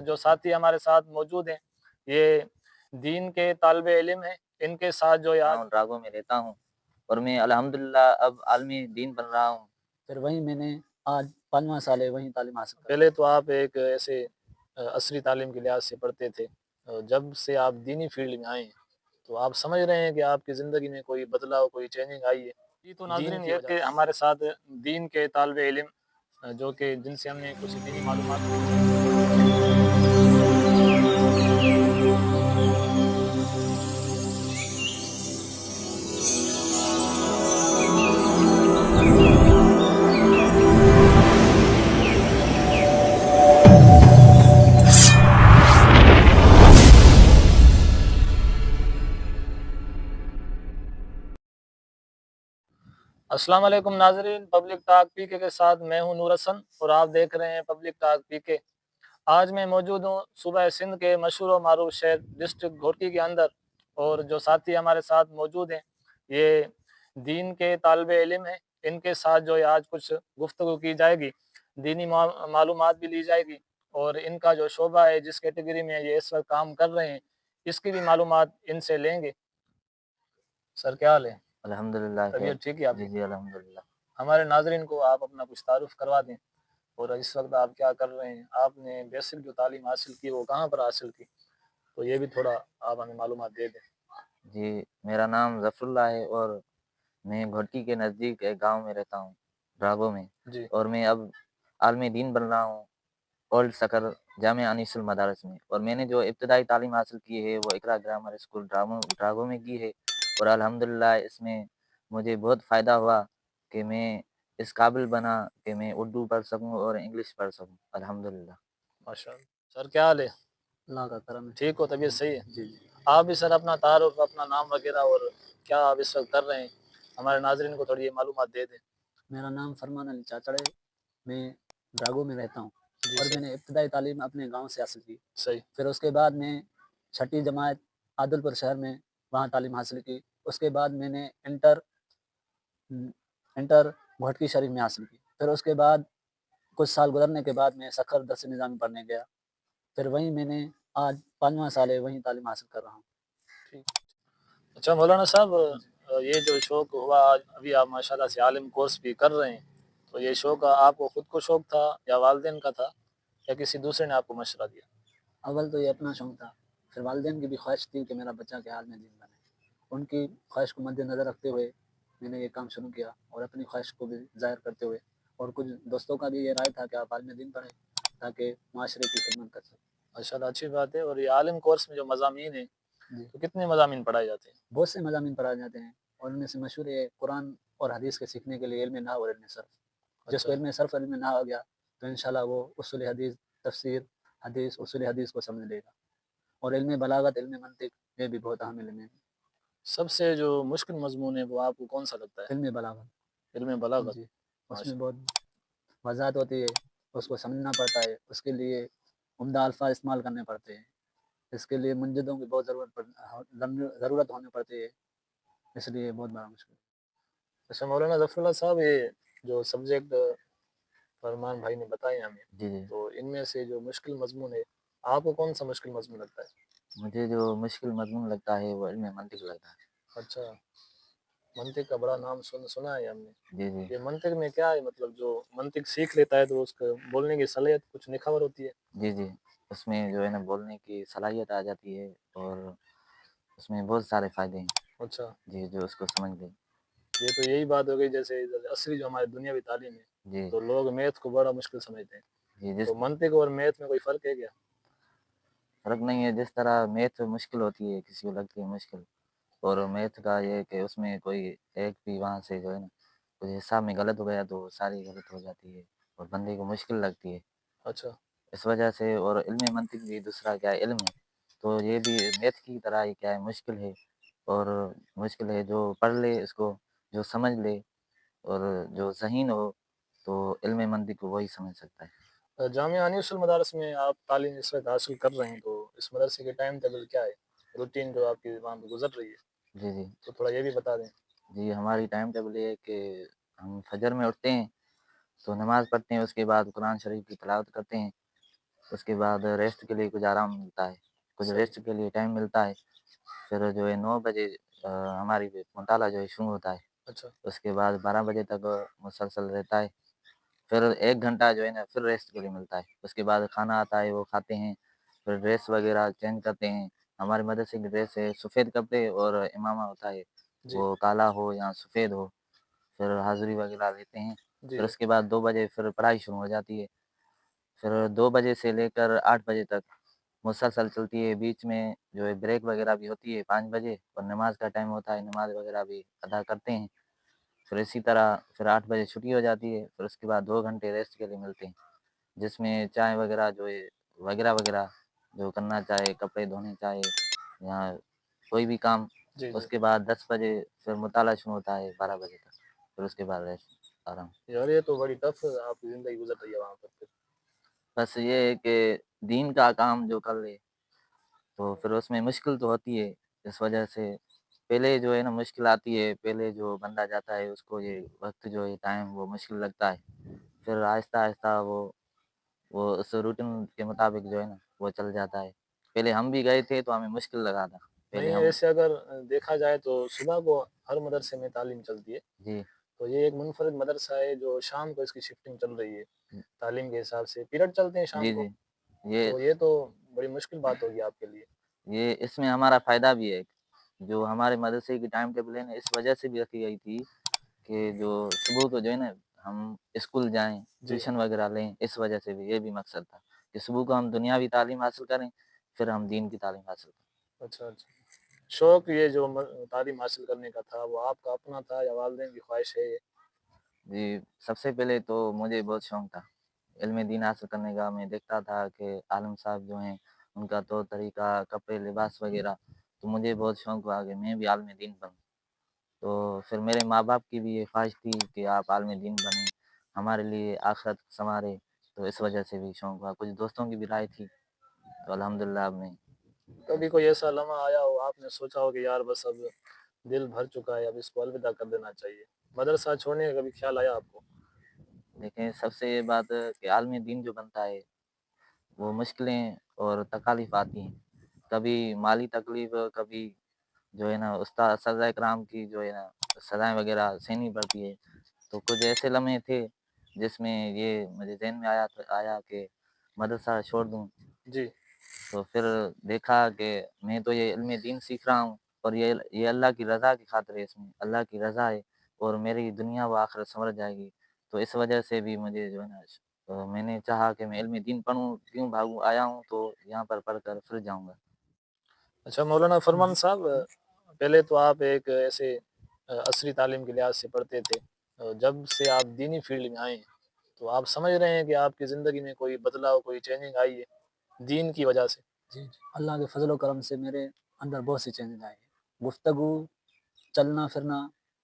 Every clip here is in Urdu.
جو ساتھی ہمارے ساتھ موجود ہیں یہ دین کے طالب علم ہیں، ان کے ساتھ جو یاد راگوں میں رہتا ہوں اور میں الحمدللہ اب عالمی دین بن رہا ہوں۔ پھر وہیں میں نے آج 5واں سال ہے وہیں تعلیم حاصل کر پہلے تو آپ ایک ایسے عصری تعلیم کے لحاظ سے پڑھتے تھے، جب سے آپ دینی فیلڈ میں آئے ہیں تو آپ سمجھ رہے ہیں کہ آپ کی زندگی میں کوئی بدلاؤ، کوئی چینجنگ آئی ہے؟ جی تو ناظرین یہ کہ ہمارے ساتھ دین کے طالب علم جو کہ جن سے ہم نے کچھ دینی معلومات السلام علیکم ناظرین، پبلک ٹاک پی کے ساتھ میں ہوں نور حسن اور آپ دیکھ رہے ہیں پبلک ٹاک پی کے۔ آج میں موجود ہوں صوبہ سندھ کے مشہور و معروف شہر ڈسٹرکٹ گھوٹکی کے اندر، اور جو ساتھی ہمارے ساتھ موجود ہیں یہ دین کے طالب علم ہیں، ان کے ساتھ جو ہے آج کچھ گفتگو کی جائے گی، دینی معلومات بھی لی جائے گی، اور ان کا جو شعبہ ہے جس کیٹیگری میں یہ اس وقت کام کر رہے ہیں اس کی بھی معلومات ان سے لیں گے۔ سر کیا حال ہے؟ الحمدللہ طبیعت ٹھیک ہے آپ کی؟ جی الحمدللہ۔ ہمارے ناظرین کو آپ اپنا کچھ تعارف کروا دیں، اور اس وقت آپ کیا کر رہے ہیں، آپ نے بیسک جو تعلیم حاصل کی وہ کہاں پر حاصل کی، تو یہ بھی تھوڑا آپ ہمیں معلومات دے دیں۔ جی میرا نام ظفر اللہ ہے اور میں گھوٹکی کے نزدیک ایک گاؤں میں رہتا ہوں، راگوں میں، جی اور میں اب عالمی دین بن رہا ہوں اولڈ سکر جامعہ انیس المدارس میں، اور میں نے جو ابتدائی تعلیم حاصل کی ہے وہ اقرا گرامر اسکول ڈراگوں میں کی ہے، اور الحمدللہ اس میں مجھے بہت فائدہ ہوا کہ میں اس قابل بنا کہ میں اردو پڑھ سکوں اور انگلش پڑھ سکوں، الحمدللہ۔ ماشاء اللہ۔ سر کیا حال ہے؟ اللہ کا کرم ہے۔ ٹھیک ہو؟ طبیعت صحیح ہے؟ جی آپ بھی سر اپنا تعارف، اپنا نام وغیرہ اور کیا آپ اس وقت کر رہے ہیں ہمارے ناظرین کو تھوڑی یہ معلومات دے دیں۔ میرا نام فرمان علی چاچڑ ہے، میں ڈراگو میں رہتا ہوں، جی اور سر، میں نے ابتدائی تعلیم اپنے گاؤں سے حاصل کی۔ صحیح۔ پھر اس کے بعد میں 6ٹھی جماعت عادل پور شہر میں وہاں تعلیم حاصل کی۔ اس کے بعد میں نے انٹر گھوٹکی شریف میں حاصل کی۔ پھر اس کے بعد کچھ سال گزرنے کے بعد میں سکھر درس نظامی پڑھنے گیا، پھر وہیں میں نے آج 5واں سال ہے وہیں تعلیم حاصل کر رہا ہوں۔ اچھا مولانا صاحب، یہ جو شوق ہوا ابھی آپ ماشاءاللہ سے عالم کورس بھی کر رہے ہیں، تو یہ شوق آپ کو خود کو شوق تھا یا والدین کا تھا یا کسی دوسرے نے آپ کو مشورہ دیا؟ اول تو یہ اپنا شوق تھا، پھر والدین کی بھی خواہش تھی کہ میرا بچہ کے حال میں دین بنے، ان کی خواہش کو مد نظر رکھتے ہوئے میں نے یہ کام شروع کیا، اور اپنی خواہش کو بھی ظاہر کرتے ہوئے، اور کچھ دوستوں کا بھی یہ رائے تھا کہ آپ عالم دین پڑھیں تاکہ معاشرے کی خدمت کر سکیں۔ ماشاءاللہ اچھی بات ہے۔ اور یہ عالم کورس میں جو مضامین ہیں جی تو کتنے مضامین پڑھائے جاتے ہیں؟ بہت سے مضامین پڑھائے جاتے ہیں، اور ان میں سے مشہور ہے قرآن اور حدیث کے سیکھنے کے لیے علم نحو اور علم صرف۔ جس کو علم صرف علم نحو آ گیا تو انشاءاللہ وہ اصول حدیث، تفسیر حدیث، اصول حدیث کو سمجھ لے گا، اور علم بلاغت، علم منطق، یہ بھی بہت اہم علم ہے۔ سب سے جو مشکل مضمون ہے وہ آپ کو کون سا لگتا ہے؟ علم بلاغت۔ علم بلاغت۔ جی اس میں بہت وضاحت ہوتی ہے، اس کو سمجھنا پڑتا ہے، اس کے لیے عمدہ الفاظ استعمال کرنے پڑتے ہیں، اس کے لیے منجدوں کی بہت ضرورت ہونے پڑتی ہے، اس لیے بہت بڑا مشکل ہے۔ اچھا مولانا ظفر اللہ صاحب، یہ جو سبجیکٹ فرمان بھائی نے بتائے ہمیں، جی تو ان میں سے جو مشکل مضمون ہے آپ کو کون سا مشکل مضمون لگتا ہے؟ مجھے جو مشکل مضمون لگتا ہے وہ علم منطق لگتا ہے۔ اچھا، منطق کا بڑا نام سنا ہے ہم نے۔ جی جی یہ منطق میں کیا ہے، مطلب جو منطق سیکھ لیتا ہے تو اس کو بولنے کی صلاحیت کچھ نکھور ہوتی ہے؟ جی جی اس میں جو ہے نا بولنے کی صلاحیت آ جاتی ہے، اور اس میں بہت سارے فائدے ہیں۔ اچھا، جی جو اس کو سمجھ لے۔ یہ تو یہی بات ہو گئی، جیسے عصری جو ہماری دنیاوی تعلیم ہے جی تو لوگ میتھ کو بڑا مشکل سمجھتے ہیں، جی تو منطق اور میتھ میں کوئی فرق ہے کیا؟ فرق نہیں ہے، جس طرح میتھ مشکل ہوتی ہے کسی کو لگتی ہے مشکل، اور میتھ کا یہ ہے کہ اس میں کوئی ایک بھی وہاں سے جو ہے نا کوئی حساب میں غلط ہو گیا تو ساری غلط ہو جاتی ہے اور بندے کو مشکل لگتی ہے، اچھا، اس وجہ سے۔ اور علم منطق بھی دوسرا کیا ہے علم ہے، تو یہ بھی میتھ کی طرح ہی کیا ہے مشکل ہے، اور مشکل ہے جو پڑھ لے اس کو، جو سمجھ لے اور جو ذہین ہو تو علم منطق کو وہی سمجھ سکتا ہے۔ جامعہ انیس المدارس میں آپ تعلیم اس وقت حاصل کر رہے ہیں، تو اس مدرسے کے ٹائم ٹیبل کیا ہے، روٹین جو آپ کی وہاں پہ گزر رہی ہے، جی جی تو تھوڑا یہ بھی بتا دیں۔ جی ہماری ٹائم ٹیبل یہ ہے کہ ہم فجر میں اٹھتے ہیں تو نماز پڑھتے ہیں، اس کے بعد قرآن شریف کی تلاوت کرتے ہیں، اس کے بعد ریسٹ کے لیے کچھ آرام ملتا ہے، کچھ صحیح ریسٹ کے لیے ٹائم ملتا ہے، پھر جو ہے 9 بجے ہماری مطالعہ جو ہے شروع ہوتا ہے، اچھا اس کے بعد 12 بجے تک مسلسل رہتا ہے، پھر 1 گھنٹہ جو ہے نا پھر ریسٹ کے لیے ملتا ہے، اس کے بعد کھانا آتا ہے وہ کھاتے ہیں، پھر ڈریس وغیرہ چینج کرتے ہیں، ہمارے مدرسے کی ڈریس ہے سفید کپڑے اور امامہ ہوتا ہے جی وہ کالا ہو یا سفید ہو، پھر حاضری وغیرہ لیتے ہیں، پھر جی اس کے بعد 2 بجے پھر پڑھائی شروع ہو جاتی ہے، پھر 2 بجے سے لے کر 8 بجے تک مسلسل چلتی ہے، بیچ میں جو ہے بریک وغیرہ بھی ہوتی ہے 5 بجے اور نماز کا ٹائم ہوتا ہے، نماز وغیرہ بھی ادا کرتے ہیں، پھر اسی طرح پھر 8 بجے چھٹی ہو جاتی ہے، پھر اس کے بعد 2 گھنٹے ریسٹ کے لیے ملتے ہیں، جس میں چائے وغیرہ جو ہے وغیرہ وغیرہ جو کرنا چاہے، کپڑے دھونے چاہے یا کوئی بھی کام، جی جی اس کے بعد 10 بجے پھر مطالعہ شروع ہوتا ہے 12 بجے تک، پھر اس کے بعد ریسٹ آرام۔ یار یہ تو بڑی ٹف آپ کی زندگی گزر رہی ہے وہاں پر پھر۔ بس یہ ہے کہ دین کا کام جو کر لے تو پھر اس میں مشکل تو ہوتی ہے، اس وجہ سے پہلے جو ہے نا مشکل آتی ہے، پہلے جو بندہ جاتا ہے اس کو یہ وقت جو ہے ٹائم وہ مشکل لگتا ہے، پھر آہستہ آہستہ وہ اس روٹین کے مطابق جو ہے نا وہ چل جاتا ہے، پہلے ہم بھی گئے تھے تو ہمیں مشکل لگا تھا، پہلے نہیں ہم ایسے اگر دیکھا جائے تو صبح کو ہر مدرسے میں تعلیم چلتی ہے، جی تو یہ ایک منفرد مدرسہ ہے جو شام کو اس کی شفٹنگ چل رہی ہے، تعلیم کے حساب سے پیریڈ چلتے ہیں جی شام کو، جی یہ تو یہ تو بڑی مشکل بات ہوگی آپ کے لیے۔ یہ اس میں ہمارا فائدہ بھی ہے، جو ہمارے مدرسے کی ٹائم ٹیبل ہے نا اس وجہ سے بھی رکھی گئی تھی کہ جو صبح کو جو ہے نا ہم اسکول جائیں، جی ٹیوشن وغیرہ لیں، اس وجہ سے بھی یہ بھی مقصد تھا کہ صبح کو ہم دنیاوی تعلیم حاصل کریں، پھر ہم دین کی تعلیم حاصل کریں۔ اچھا اچھا، شوق یہ جو تعلیم حاصل کرنے کا تھا وہ آپ کا اپنا تھا یا والدین کی خواہش ہے یہ؟ جی سب سے پہلے تو مجھے بہت شوق تھا علم دین حاصل کرنے کا، میں دیکھتا تھا کہ عالم صاحب جو ہیں ان کا طور طریقہ، کپڑے لباس وغیرہ، تو مجھے بہت شوق ہوا کہ میں بھی عالم دین بنوں، تو پھر میرے ماں باپ کی بھی یہ خواہش تھی کہ آپ عالم دین بنیں، ہمارے لیے آخرت سنوارے، تو اس وجہ سے بھی شوق ہوا، کچھ دوستوں کی بھی رائے تھی، تو الحمدللہ اب میں کبھی کوئی ایسا لمحہ آیا ہو آپ نے سوچا ہو کہ یار بس اب دل بھر چکا ہے اب اس کو الوداع کر دینا چاہیے، مدرسہ چھوڑنے کا کبھی خیال آیا آپ کو؟ دیکھیں سب سے یہ بات ہے کہ عالم دین جو بنتا ہے وہ مشکلیں اور تکالیف آتی ہیں، کبھی مالی تکلیف، کبھی جو ہے نا استاد اساتذہ کرام کی جو ہے نا سزائیں وغیرہ سہنی پڑتی ہے، تو کچھ ایسے لمحے تھے جس میں یہ مجھے ذہن میں آیا کہ مدرسہ چھوڑ دوں، جی تو پھر دیکھا کہ میں تو یہ علم دین سیکھ رہا ہوں اور یہ اللہ کی رضا کی خاطر ہے، اس میں اللہ کی رضا ہے اور میری دنیا و آخرت سنور جائے گی، تو اس وجہ سے بھی مجھے جو ہے نا تو میں نے چاہا کہ میں علم دین پڑھوں، کیوں بھاگوں، آیا ہوں تو یہاں پر پڑھ کر پھر جاؤں گا۔ اچھا مولانا فرمان صاحب، پہلے تو آپ ایک ایسے عصری تعلیم کے لحاظ سے پڑھتے تھے، جب سے آپ دینی فیلڈ میں آئے ہیں تو آپ سمجھ رہے ہیں کہ آپ کی زندگی میں کوئی بدلاؤ، کوئی چینجنگ آئی ہے دین کی وجہ سے؟ جی جی، اللہ کے فضل و کرم سے میرے اندر بہت سی چینجز آئے ہیں، گفتگو، چلنا پھرنا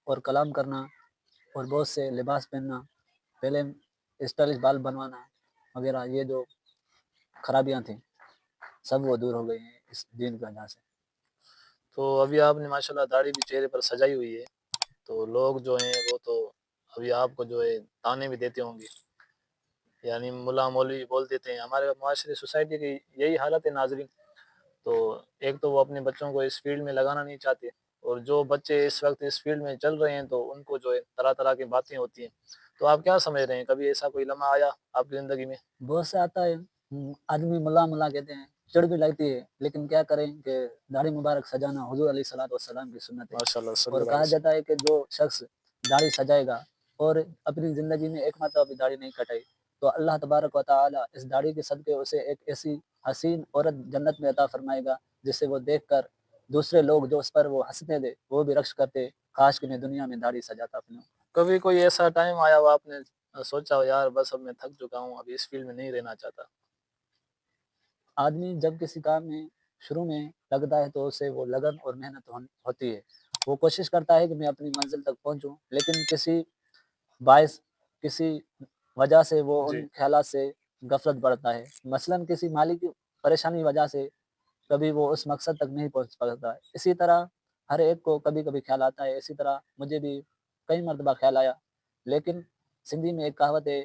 اور کلام کرنا اور بہت سے لباس پہننا، پہلے اسٹائلش بال بنوانا وغیرہ، یہ جو خرابیاں تھیں سب وہ دور ہو گئی ہیں اس دین کی وجہ سے۔ تو ابھی آپ نے ماشاءاللہ داڑھی بھی چہرے پر سجائی ہوئی ہے، تو لوگ جو ہیں وہ تو ابھی آپ کو جو ہے تانے بھی دیتے ہوں گے، یعنی ملا مولوی بول دیتے ہیں، ہمارے معاشرے سوسائٹی کی یہی حالت ہے ناظرین، تو ایک تو وہ اپنے بچوں کو اس فیلڈ میں لگانا نہیں چاہتے، اور جو بچے اس وقت اس فیلڈ میں چل رہے ہیں تو ان کو جو ہے طرح طرح کی باتیں ہوتی ہیں، تو آپ کیا سمجھ رہے ہیں، کبھی ایسا کوئی لمحہ آیا آپ کی زندگی میں؟ بہت سے آتا ہے، آدمی ملا ملا کہتے ہیں، چڑ بھی لگتی ہے، لیکن کیا کریں کہ داڑھی مبارک سجانا حضور علیہ الصلوۃ والسلام کی سنت ہے، ماشاء اللہ صلی اور اللہ علیہ کہا وسلم۔ جاتا ہے کہ جو شخص داڑھی سجائے گا اور اپنی زندگی میں ایک مرتبہ بھی داڑھی نہیں کٹائی تو اللہ تبارک و تعالی اس داڑھی کے صدقے اسے ایک ایسی حسین عورت جنت میں عطا فرمائے گا جسے وہ دیکھ کر دوسرے لوگ جو اس پر وہ ہنستے تھے وہ بھی رقص کرتے، کاش کہ میں دنیا میں داڑھی سجاتا اپنے۔ کبھی کوئی ایسا ٹائم آیا ہو آپ نے سوچا ہو یار بس اب میں تھک چکا ہوں، ابھی اس فیلڈ میں نہیں رہنا چاہتا؟ آدمی جب کسی کام میں شروع میں لگتا ہے تو اسے وہ لگن اور محنت ہوتی ہے، وہ کوشش کرتا ہے کہ میں اپنی منزل تک پہنچوں، لیکن کسی باعث، کسی وجہ سے وہ جی ان خیالات سے غفلت برتتا ہے، مثلاً کسی مالی کی پریشانی وجہ سے کبھی وہ اس مقصد تک نہیں پہنچ پاتا ہے، اسی طرح ہر ایک کو کبھی کبھی خیال آتا ہے، اسی طرح مجھے بھی کئی مرتبہ خیال آیا، لیکن سندھی میں ایک کہاوت ہے